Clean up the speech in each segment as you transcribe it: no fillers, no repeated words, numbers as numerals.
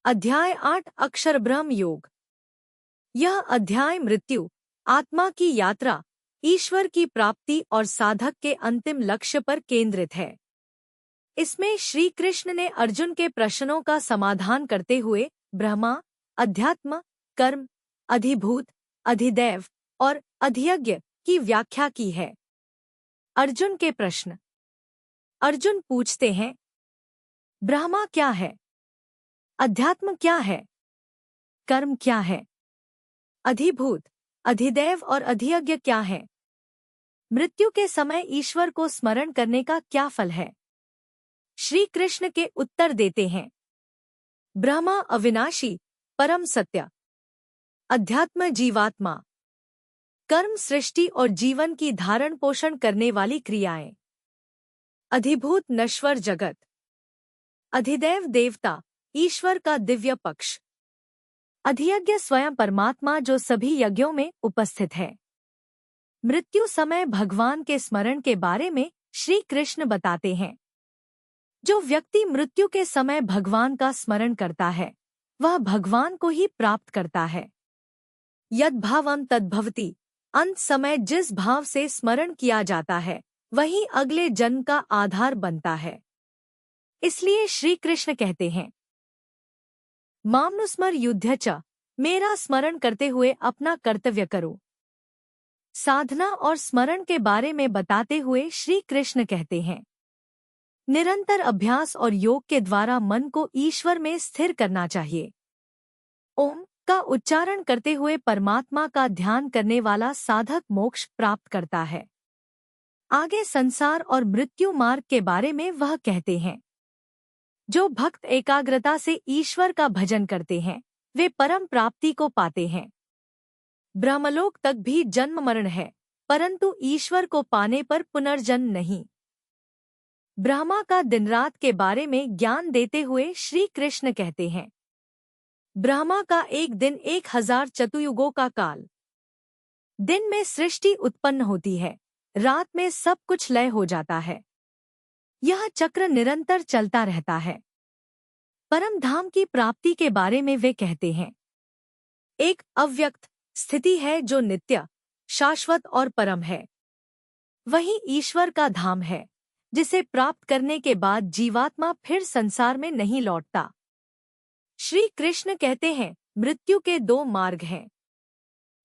अध्याय 8 अक्षर ब्रह्म योग। यह अध्याय मृत्यु, आत्मा की यात्रा, ईश्वर की प्राप्ति और साधक के अंतिम लक्ष्य पर केंद्रित है। इसमें श्री कृष्ण ने अर्जुन के प्रश्नों का समाधान करते हुए ब्रह्मा, अध्यात्म, कर्म, अधिभूत, अधिदैव और अधियज्ञ की व्याख्या की है। अर्जुन के प्रश्न। अर्जुन पूछते हैं, ब्रह्मा क्या है? अध्यात्म क्या है? कर्म क्या है? अधिभूत, अधिदैव और अधियज्ञ क्या है? मृत्यु के समय ईश्वर को स्मरण करने का क्या फल है? श्री कृष्ण के उत्तर देते हैं, ब्रह्मा अविनाशी, परम सत्य, अध्यात्म जीवात्मा, कर्म सृष्टि और जीवन की धारण पोषण करने वाली क्रियाएं, अधिभूत नश्वर जगत, अधिदैव देवता, ईश्वर का दिव्य पक्ष, अधियज्ञ स्वयं परमात्मा जो सभी यज्ञों में उपस्थित है। मृत्यु समय भगवान के स्मरण के बारे में श्री कृष्ण बताते हैं। जो व्यक्ति मृत्यु के समय भगवान का स्मरण करता है वह भगवान को ही प्राप्त करता है। यद भावम तद्भवति, अंत समय जिस भाव से स्मरण किया जाता है वही अगले जन्म का आधार बनता है। इसलिए श्री कृष्ण कहते हैं, मामनुस्मर युध्य च, मेरा स्मरण करते हुए अपना कर्तव्य करो। साधना और स्मरण के बारे में बताते हुए श्री कृष्ण कहते हैं, निरंतर अभ्यास और योग के द्वारा मन को ईश्वर में स्थिर करना चाहिए। ओम का उच्चारण करते हुए परमात्मा का ध्यान करने वाला साधक मोक्ष प्राप्त करता है। आगे संसार और मृत्यु मार्ग के बारे में वह कहते हैं, जो भक्त एकाग्रता से ईश्वर का भजन करते हैं वे परम प्राप्ति को पाते हैं। ब्रह्मलोक तक भी जन्म मरण है, परंतु ईश्वर को पाने पर पुनर्जन्म नहीं। ब्रह्मा का दिन रात के बारे में ज्ञान देते हुए श्री कृष्ण कहते हैं, ब्रह्मा का एक दिन 1000 चतुर्युगों का काल। दिन में सृष्टि उत्पन्न होती है, रात में सब कुछ लय हो जाता है। यह चक्र निरंतर चलता रहता है। परम धाम की प्राप्ति के बारे में वे कहते हैं, एक अव्यक्त स्थिति है जो नित्य, शाश्वत और परम है। वही ईश्वर का धाम है जिसे प्राप्त करने के बाद जीवात्मा फिर संसार में नहीं लौटता। श्री कृष्ण कहते हैं, मृत्यु के 2 मार्ग हैं,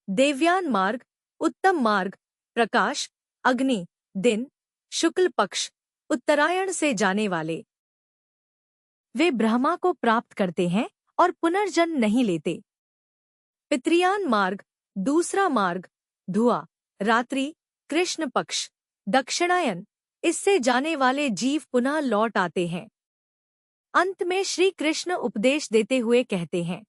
देवयान मार्ग, उत्तम मार्ग, प्रकाश, अग्नि, दिन, शुक्ल पक्ष, उत्तरायण से जाने वाले। वे ब्रह्मा को प्राप्त करते हैं और पुनर्जन्म नहीं लेते। पितृयान मार्ग, दूसरा मार्ग, धुआ, रात्रि, कृष्ण पक्ष, दक्षिणायन, इससे जाने वाले जीव पुनः लौट आते हैं। अंत में श्री कृष्ण उपदेश देते हुए कहते हैं,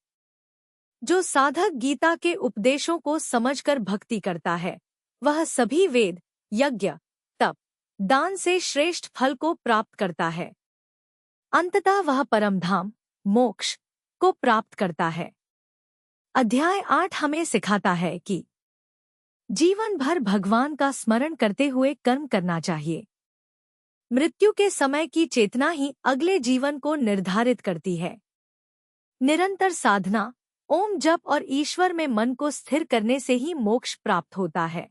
जो साधक गीता के उपदेशों को समझकर भक्ति करता है वह सभी वेद, यज्ञ, तप, दान से श्रेष्ठ फल को प्राप्त करता है। अंततः वह परमधाम, मोक्ष को प्राप्त करता है। अध्याय 8 हमें सिखाता है कि जीवन भर भगवान का स्मरण करते हुए कर्म करना चाहिए। मृत्यु के समय की चेतना ही अगले जीवन को निर्धारित करती है। निरंतर साधना, ओम जप और ईश्वर में मन को स्थिर करने से ही मोक्ष प्राप्त होता है।